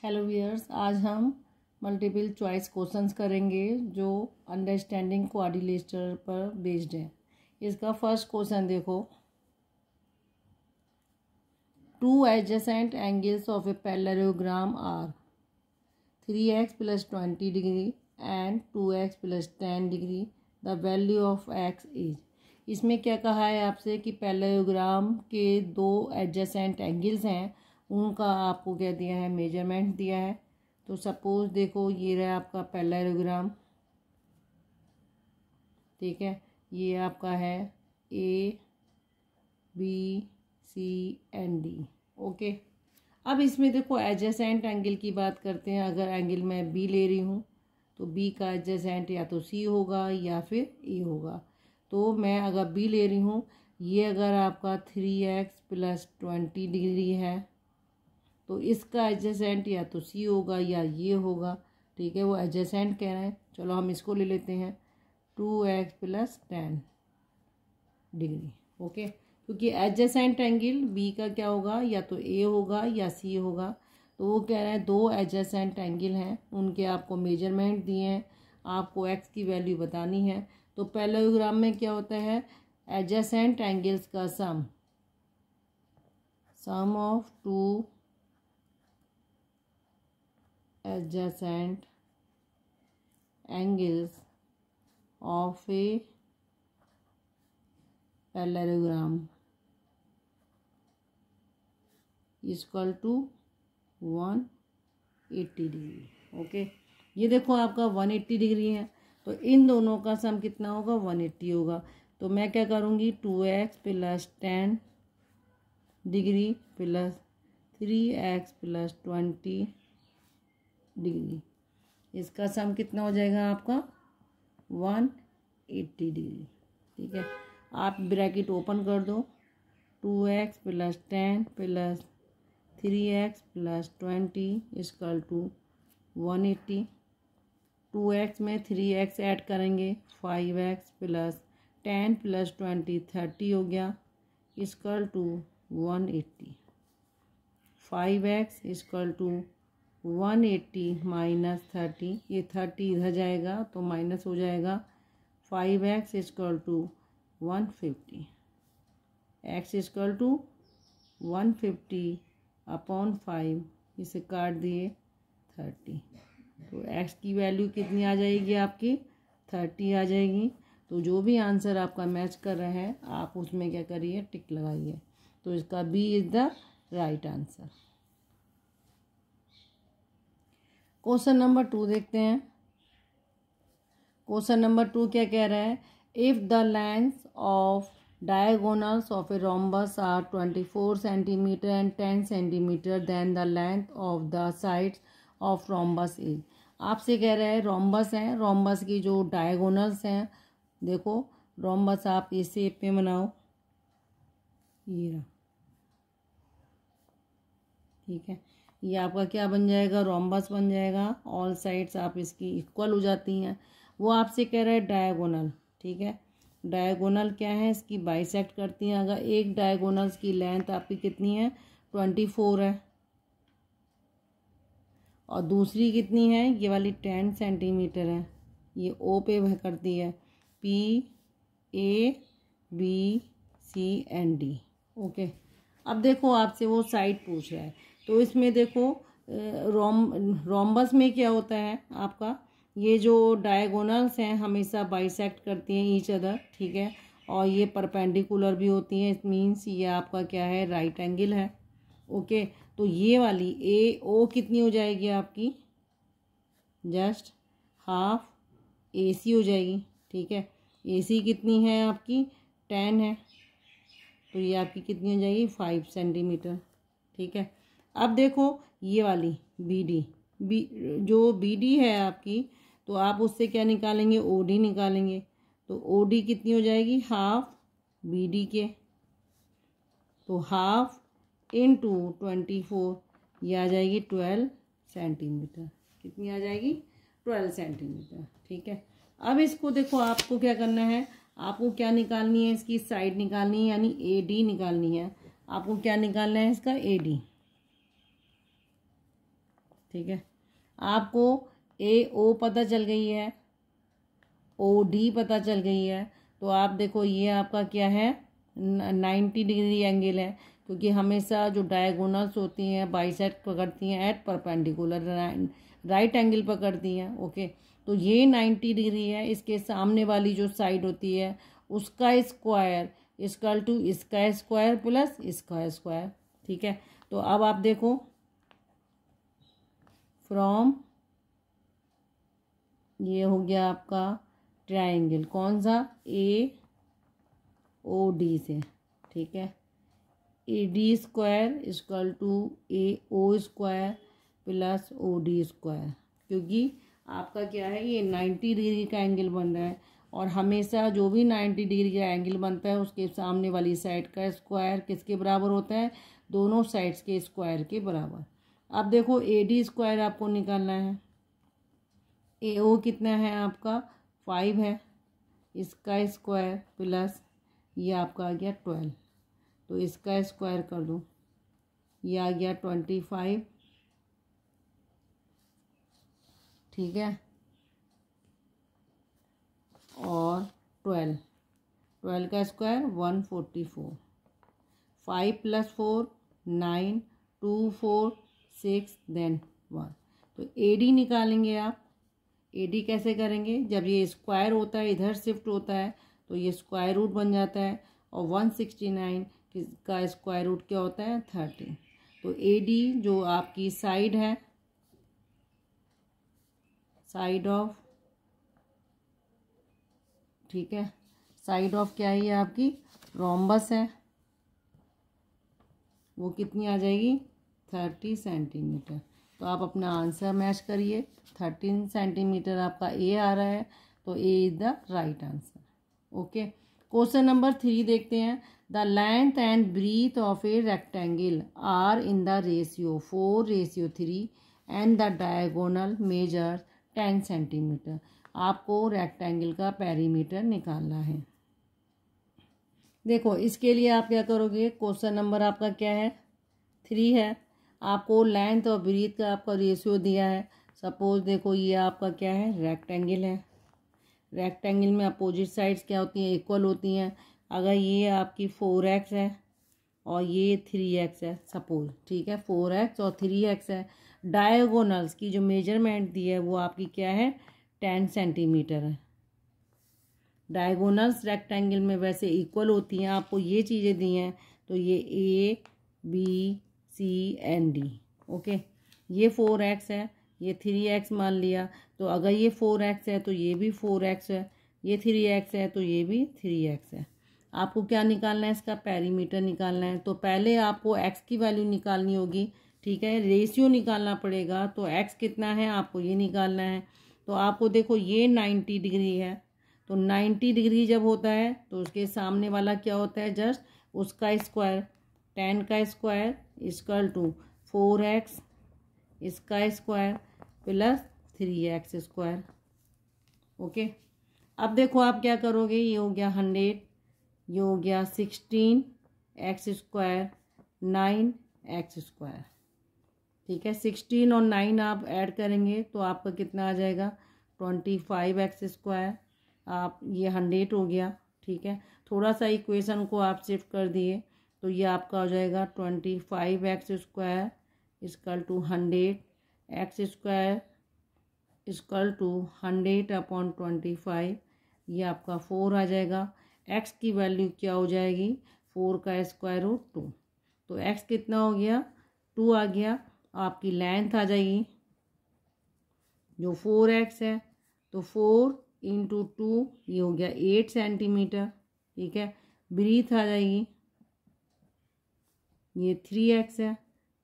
Hello viewers, आज हम multiple choice questions करेंगे जो अंडरस्टैंडिंग क्वाड्रिलेटरल पर बेस्ड है। इसका फर्स्ट क्वेश्चन देखो, two adjacent angles of a parallelogram are 3x + 20 degree and 2x + 10 degree. The value of x is. इसमें क्या कहा है आपसे कि पैरेललोग्राम के दो एडजेसेंट एंगल्स हैं, उनका आपको क्या दिया है, मेजरमेंट दिया है। तो सपोज देखो ये रहा आपका पैरेललोग्राम, ठीक है। ये आपका है A B C and D, okay. अब इसमें देखो एडजेसेंट एंगल की बात करते हैं। अगर एंगल मैं B ले रही हूँ तो B का एडजेसेंट या तो C होगा या फिर A होगा। तो मैं अगर B ले रही हूँ, ये अगर आपका 3x + 20 डिग्री है तो इसका एडजेसेंट या तो C होगा या ये होगा, ठीक है। वो एडजेसेंट कह रहे हैं, चलो हम इसको ले लेते हैं 2x + 10 डिग्री, ओके। क्योंकि एडजेसेंट एंगल B का क्या होगा, या तो A होगा या C होगा। तो वो कह रहे हैं दो एडजेसेंट एंगल हैं, उनके आपको मेजरमेंट दिए हैं, आपको x की वैल्यू बतानी है। तो पैरेललोग्राम में क्या होता है, एडजेसेंट एंगल्स का sum of two adjacent angles of a parallelogram is equal to 180 degree, okay. ये देखो आपका 180 डिग्री है, तो इन दोनों का सम कितना होगा, 180 होगा। तो मैं क्या करूँगी, 2x + 10 degree plus 3x + 20 degree, इसका सम कितना हो जाएगा आपका 180 डिग्री, ठीक है। आप ब्रैकेट ओपन कर दो, 2x + 10 + 3x + 20 = 180। 2x में 3x ऐड करेंगे, 5x + 10 + 20 30 हो गया, = 180। 5x = 180 - 30, ये 30 इधर जाएगा तो माइनस हो जाएगा। 5x = 150, x = 150/5, इसे काट दिए 30। तो x की वैल्यू कितनी आ जाएगी आपकी, 30 आ जाएगी। तो जो भी आंसर आपका मैच कर रहा है आप उसमें क्या करिए, टिक लगाइए। तो इसका B is the right answer. Question number 2 देखते हैं। क्वेश्चन नंबर 2 क्या कह रहा है, if the length of diagonals of a rhombus are 24 centimetre and 10 centimetre, then the length of the sides of rhombus is. आपसे कह रहा है रोम्बस है, रोम्बस की जो डायगोनल्स हैं, देखो रोम्बस आप इस शेप में बनाओ, ये रहा, ठीक है। ये आपका क्या बन जाएगा, रोम्बस बन जाएगा। ऑल साइड्स आप इसकी इक्वल हो जाती हैं। वो आपसे कह रहा है डायगोनल, ठीक है। डायगोनल क्या है, इसकी बाइसेक्ट करती हैं। अगर एक डायगोनल्स की लेंथ आपकी कितनी है, 24 है, और दूसरी कितनी है, ये वाली 10 सेंटीमीटर है। ये O पे वह करती है, P A B C and D, okay. अब देखो आपसे वो साइड पूछ रहा है, तो इसमें देखो रोम्बस में क्या होता है आपका, ये जो डायगोनल्स हैं हमेशा बाइसेक्ट करती हैं ईच अदर, ठीक है। और ये परपेंडिकुलर भी होती हैं, इट मीन्स ये आपका क्या है, राइट एंगल है, ओके। तो ये वाली AO कितनी हो जाएगी आपकी, जस्ट हाफ AC हो जाएगी, ठीक है। AC कितनी है आपकी, 10 है, तो ये आपकी कितनी हो जाएगी, 5 सेंटीमीटर, ठीक है। अब देखो ये वाली BD, जो BD है आपकी, तो आप उससे क्या निकालेंगे, OD निकालेंगे। तो OD कितनी हो जाएगी, हाफ BD के, तो हाफ × 24, ये आ जाएगी 12 सेंटीमीटर। कितनी आ जाएगी, 12 सेंटीमीटर, ठीक है। अब इसको देखो आपको क्या करना है, आपको क्या निकालनी है, इसकी साइड निकालनी है, यानी AD निकालनी है। आपको क्या निकालना है, इसका AD। ठीक है। आपको AO पता चल गई है, OD पता चल गई है, तो आप देखो ये आपका क्या है 90 डिग्री एंगल है, क्योंकि हमेशा जो डायगोनल्स होती हैं बाइसेक्ट पकड़ती हैं एट परपेंडिकुलर, राइट एंगल पकड़ती हैं। ओके, तो ये 90 डिग्री है। इसके सामने वाली जो साइड होती है उसका स्क्वायर इक्वल टू इसका स्क्वायर प्लस इसका स्क्वायर। ठीक है, तो अब आप देखो फ्रॉम, ये हो गया आपका ट्रायंगल कौन सा, AOD से। ठीक है, AD square equal to AO square plus OD square, क्योंकि आपका क्या है ये 90 डिग्री का एंगल बन रहा है, और हमेशा जो भी 90 डिग्री का एंगल बनता है उसके सामने वाली साइड का स्क्वायर किसके बराबर होता है, दोनों साइड्स के स्क्वायर के बराबर। अब देखो AD स्क्वायर आपको निकालना है, AO कितना है आपका 5 है, इसका स्क्वायर प्लस ये आपका आ गया 12, तो इसका स्क्वायर कर दो, ये आ गया 25। ठीक है, और 12 का स्क्वायर 144, 5 + 4 9, 2 4 6 देन 1। तो AD निकालेंगे आप। AD कैसे करेंगे, जब ये स्क्वायर होता है इधर शिफ्ट होता है तो ये स्क्वायर रूट बन जाता है, और 169 का स्क्वायर रूट क्या होता है 30। तो AD जो आपकी साइड है, साइड ऑफ, ठीक है, साइड ऑफ क्या है ये आपकी रोम्बस है, वो कितनी आ जाएगी 30 सेंटीमीटर। तो आप अपना आंसर मैच करिए, 13 सेंटीमीटर आपका A आ रहा है, तो A is the right answer. Okay, question number 3 देखते हैं। The length and breadth of a rectangle are in the ratio 4:3 and the diagonal measure 10 centimetre. आपको रेक्टेंगल का पेरीमीटर निकालना है। देखो इसके लिए आप क्या करोगे, क्वेश्चन नंबर आपका क्या है 3 है, आपको लेंथ और ब्रीथ का आपका रेशियो दिया है। सपोज देखो ये आपका क्या है रेक्टेंगल है, रेक्टेंगल में अपोजिट साइड्स क्या होती हैं, इक्वल होती हैं। अगर ये आपकी 4x है और ये 3x है सपोज, ठीक है 4x और 3x है, डायगोनल्स की जो मेजरमेंट दी है वो आपकी क्या है 10 सेंटीमीटर है। डायगोनल्स रेक्टेंगल में वैसे इक्वल होती हैं, आपको ये चीज़ें दी हैं, तो ये A B C and D। Okay, ये 4x है, ये 3x मान लिया, तो अगर ये 4x है तो ये भी 4x है, ये 3x है तो ये भी 3x है। आपको क्या निकालना है, इसका पेरीमीटर निकालना है। तो पहले आपको x की वैल्यू निकालनी होगी, ठीक है, रेशियो निकालना पड़ेगा। तो x कितना है आपको ये निकालना है। तो आपको देखो ये 90 डिग्री है, तो 90 डिग्री जब होता है तो उसके सामने वाला क्या होता है जस्ट उसका स्क्वायर, 10 का स्क्वायर इक्वल टू 4x इसका square plus 3x square. Okay, अब देखो आप क्या करोगे, ये हो गया 100, ये हो गया 16x स्क्वायर 9x स्क्वायर। ठीक है, 16 और 9 आप ऐड करेंगे तो आपका कितना आ जाएगा 25x स्क्वायर। आप ये 100 हो गया, ठीक है, थोड़ा सा इक्वेशन को आप शिफ्ट कर दिए तो ये आपका हो जाएगा 25x square equal to 100x square equal to 100/25, ये आपका 4 आ जाएगा। x की वैल्यू क्या हो जाएगी 4 का स्क्वायर रूट 2, तो x कितना हो गया 2 आ गया। आपकी लेंथ आ जाएगी जो 4x है, तो 4 × 2 ये हो गया 8 सेंटीमीटर। ठीक है, ब्रीथ आ जाएगी, ये 3x है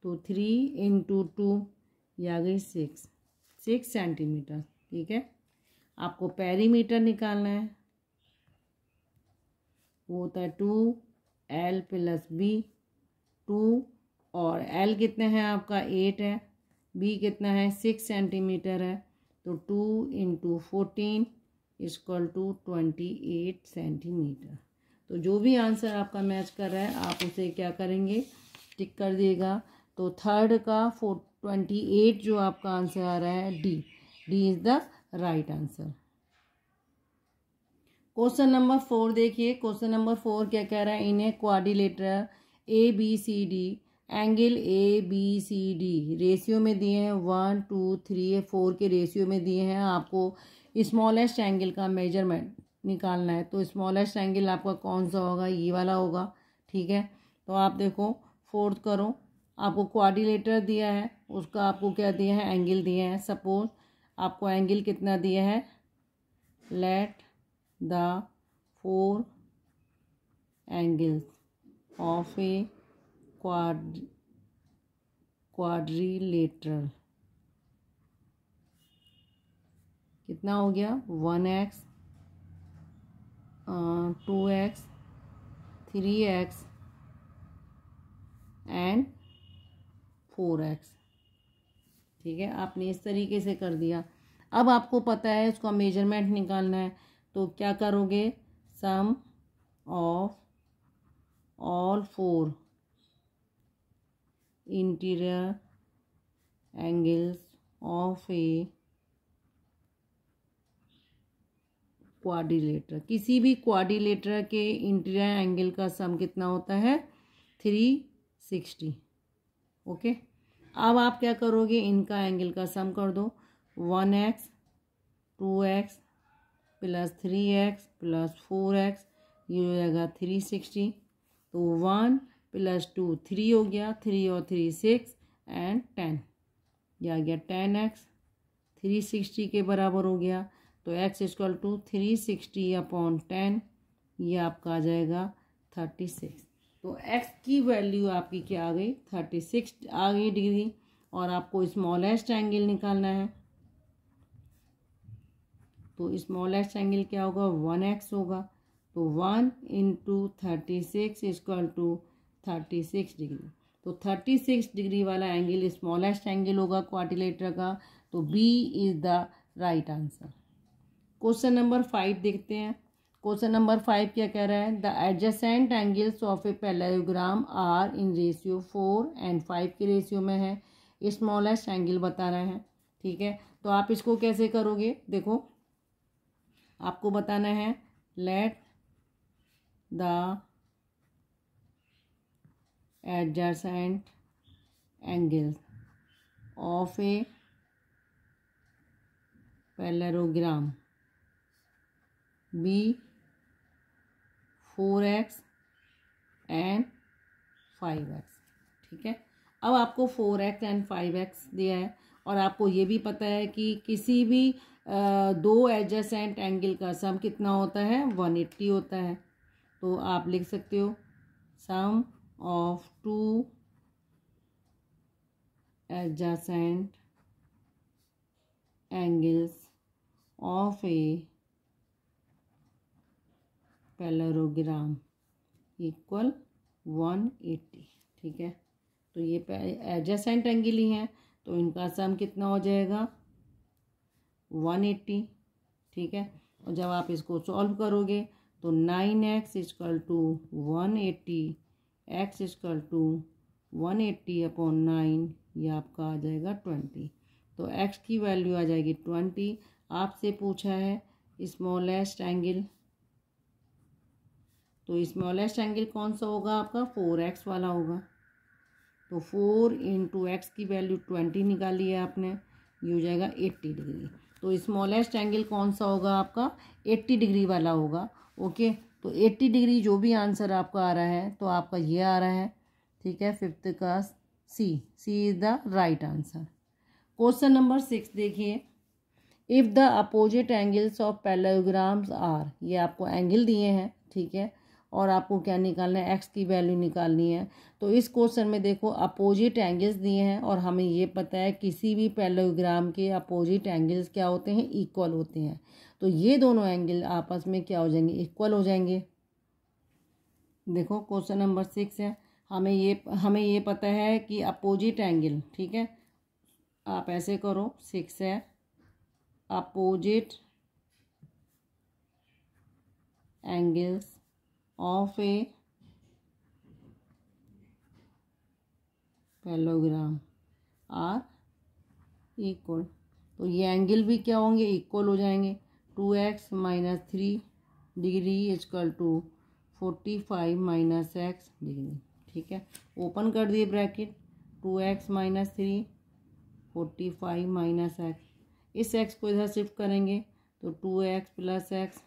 तो 3 × 2 ये आ गई 6 सेंटीमीटर। ठीक है, आपको पेरीमीटर निकालना है, वो होता है 2l + b, 2 और l कितना है आपका 8 है, b कितना है 6 सेंटीमीटर है, तो 2 × 14 इक्वल टू 28 सेंटीमीटर। तो जो भी आंसर आपका मैच कर रहा है आप उसे क्या करेंगे टिक कर दिएगा। तो थर्ड का 428 जो आपका आंसर आ रहा है D, D is the right answer. Question number 4 देखिए, क्वेश्चन नंबर 4 क्या कह रहा है, in a quadrilateral A B C D angle A B C D ratio में दिए हैं 1 2 3 4 के रेशियो में दिए हैं, आपको स्मॉलेस्ट एंगल का मेजरमेंट निकालना है। तो स्मॉलेस्ट एंगल आपका कौन सा होगा, ये वाला होगा, ठीक है। तो आप देखो फोर्थ करो, आपको क्वाड्रिलेटर दिया है, उसका आपको क्या दिया है, एंगल दिए हैं। सपोज आपको एंगल कितना दिया है, let the 4 angles of a quadrilateral कितना हो गया, 1x 2x 3x and 4x, ठीक है। आपने इस तरीके से कर दिया। अब आपको पता है उसका मेजरमेंट निकालना है, तो क्या करोगे, sum of all 4 interior angles of a quadrilateral, किसी भी क्वाड्रिलेटर के इंटीरियर एंगल का सम कितना होता है, 360। ओके, अब आप क्या करोगे, इनका एंगल का सम कर दो, 1x 2x plus 3x plus 4x, ये हो जाएगा 360। तो 1 प्लस 2 3 हो गया, 3 और 3 6 एंड 10, ये आ गया 10x 360 के बराबर हो गया। तो x इक्वल टू 360 अपॉन 10, ये आपका आ जाएगा 36। तो x की वैल्यू आपकी क्या आ गई, 36 आ गई डिग्री। और आपको स्मॉलेस्ट एंगल निकालना है, तो स्मॉलेस्ट एंगल क्या होगा, 1x होगा। तो 1 इंटू 36 इक्वल टू 36 डिग्री। तो 36 डिग्री वाला एंगल स्मॉलेस्ट एंगल होगा क्वाड्रिलेटर का, तो B is the right answer. Question number 5 देखते हैं। क्वेश्चन नंबर 5 क्या कह रहा है, the adjacent angles of a parallelogram are in ratio 4 and 5 के रेशियो में है, स्मॉलेस्ट एंगल बता रहे हैं, ठीक है। तो आप इसको कैसे करोगे, देखो आपको बताना है, let the adjacent angles of a parallelogram be 4x and 5x, ठीक है। अब आपको 4x एंड 5x दिया है, और आपको ये भी पता है कि किसी भी दो एडजेसेंट एंगल का सम कितना होता है, 180 होता है। तो आप लिख सकते हो sum of 2 adjacent angles of a parallelogram equal 180, ठीक है। तो ये एडजेसेंट एंगल ही हैं, तो इनका सम कितना हो जाएगा, 180, ठीक है। और जब आप इसको सॉल्व करोगे तो 9x equal to 180, x equal to 180 upon 9, ये आपका आ जाएगा 20। तो x की वैल्यू आ जाएगी 20। आपसे पूछा है स्मॉलेस्ट एंगल, तो स्मॉलेस्ट एंगल कौन सा होगा आपका, 4x वाला होगा। तो 4 इंटू एक्स की वैल्यू 20 निकाली है आपने, ये हो जाएगा 80 डिग्री। तो स्मॉलेस्ट एंगल कौन सा होगा आपका, 80 डिग्री वाला होगा। ओके, तो 80 डिग्री जो भी आंसर आपका आ रहा है, तो आपका ये आ रहा है, ठीक है। 5th का C is the right answer. Question number 6 देखिए, if the opposite angles of parallelograms are, ये आपको एंगल दिए हैं, ठीक है, और आपको क्या निकालना है, एक्स की वैल्यू निकालनी है। तो इस क्वेश्चन में देखो अपोजिट एंगल्स दिए हैं, और हमें ये पता है किसी भी पैरेललोग्राम के अपोजिट एंगल्स क्या होते हैं, इक्वल होते हैं। तो ये दोनों एंगल आपस में क्या हो जाएंगे, इक्वल हो जाएंगे। देखो क्वेश्चन नंबर 6 है, हमें ये पता है कि अपोजिट एंगल, ठीक है। आप ऐसे करो, 6 है, opposite angles of a parallelogram are equal, तो ये एंगल भी क्या होंगे, इक्वल हो जाएंगे। 2x minus 3 degree equal to 45 minus x degree. ठीक है, ओपन कर दिए bracket. 2x minus 3 45 minus x, इस x को इधर शिफ्ट करेंगे तो 2x प्लस x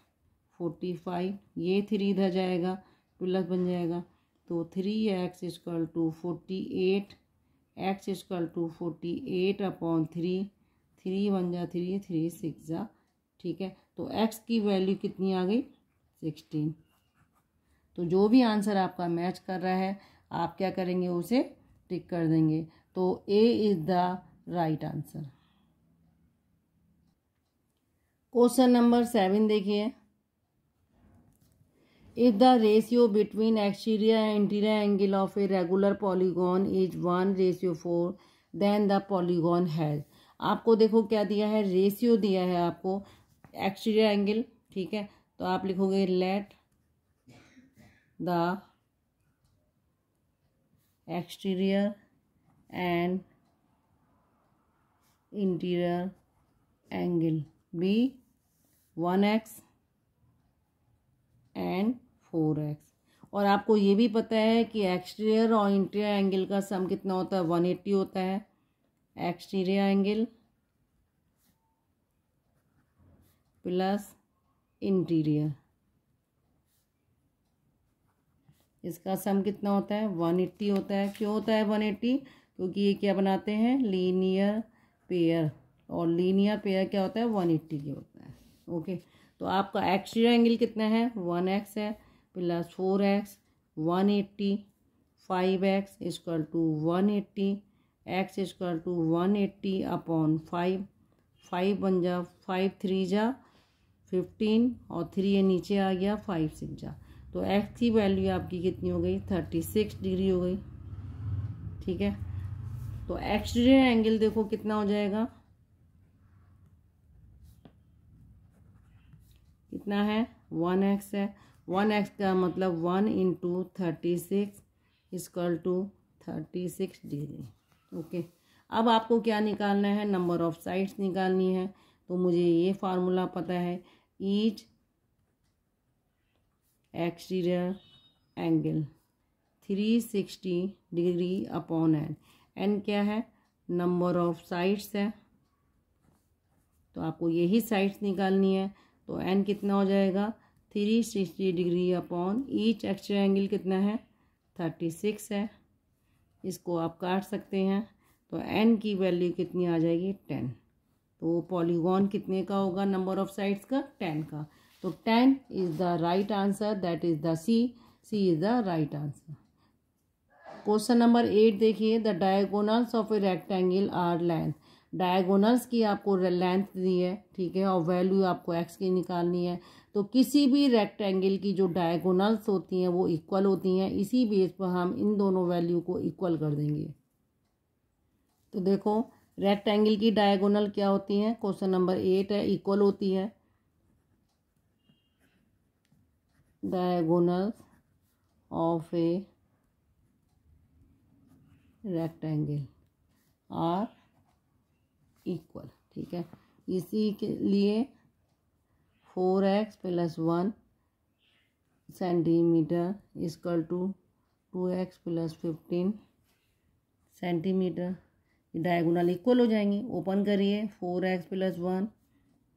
45, ये 3 इधर जाएगा प्लस बन जाएगा, तो 3x equal to 48, x equal to 48 upon 3, 3 बन जा 3, 3 6 जा। ठीक है, तो x की वैल्यू कितनी आ गई, 16। तो जो भी आंसर आपका मैच कर रहा है आप क्या करेंगे, उसे टिक कर देंगे। तो A is the right answer. Question number 7 देखिए, if the ratio between exterior and interior angle of a regular polygon is 1:4 then the polygon has. आपको देखो क्या दिया है, रेशियो दिया है आपको एक्सटीरियर एंगल। ठीक है, तो आप लिखोगे let the exterior and interior angle be 1x and 4x। और आपको ये भी पता है कि एक्सटीरियर और इंटीरियर एंगल का सम कितना होता है, 180 होता है। एक्सटीरियर एंगल प्लस इंटीरियर, इसका सम कितना होता है, 180 होता है। क्यों होता है 180, क्योंकि ये क्या बनाते हैं, लीनियर पेयर, और लीनियर पेयर क्या होता है, 180 के होता है। ओके, तो आपका एक्सटीरियर एंगल कितना है, 1x है plus 4x 180, 5x equal to 180, x equal to 180 upon 5, 5 बन जा 5 3 जा 15 और 3 ये नीचे आ गया 5 6 जा, तो x की वैल्यू आपकी कितनी हो गई, 36 डिग्री हो गई। ठीक है, तो एक्सटीरियर एंगल देखो कितना हो जाएगा, कितना है, 1x है। 1x का मतलब 1 into 36 equal to 36 degree. Okay, अब आपको क्या निकालना है, नंबर ऑफ साइड्स निकालनी है। तो मुझे ये फार्मूला पता है, each exterior angle 360 degree upon n. N क्या है, नंबर ऑफ साइड्स है, तो आपको यही साइड्स निकालनी है। तो एन कितना हो जाएगा, 360 degree upon each exterior angle कितना है, 36 है। इसको आप काट सकते हैं, तो एन की वैल्यू कितनी आ जाएगी, 10। तो पॉलीगॉन कितने का होगा, नंबर ऑफ साइड्स का 10 का। तो 10 is the right answer, that is the C is the right answer. Question number 8 देखिए, the diagonals of a rectangle are length. Diagonals की आपको लेंथ दी है, ठीक है, और वैल्यू आपको एक्स की निकालनी है। तो किसी भी रेक्टेंगल की जो डायगोनल्स होती हैं वो इक्वल होती हैं, इसी बेस पर हम इन दोनों वैल्यू को इक्वल कर देंगे। तो देखो रेक्टेंगल की डायगोनल क्या होती हैं, क्वेश्चन नंबर 8 है, इक्वल होती है। Diagonal of a rectangle are equal. ठीक है, इसी के लिए 4x plus 1 centimetre equal to 2x plus 15 centimetre, diagonal equal हो जाएंगे। ओपन करिए, 4x plus 1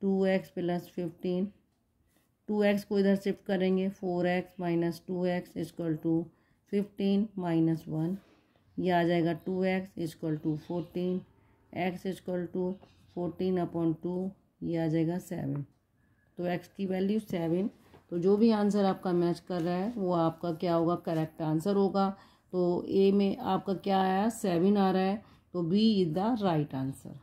2x plus 15, 2x को इधर शिफ्ट करेंगे, 4x minus 2x equal to 15 minus 1, ये आ जाएगा 2x equal to 14, x equal to 14 upon 2, ये आ जाएगा 7। तो x की वैल्यू 7। तो जो भी आंसर आपका मैच कर रहा है वो आपका क्या होगा, करेक्ट आंसर होगा। तो ए में आपका क्या आया, 7 आ रहा है, तो B is the right answer.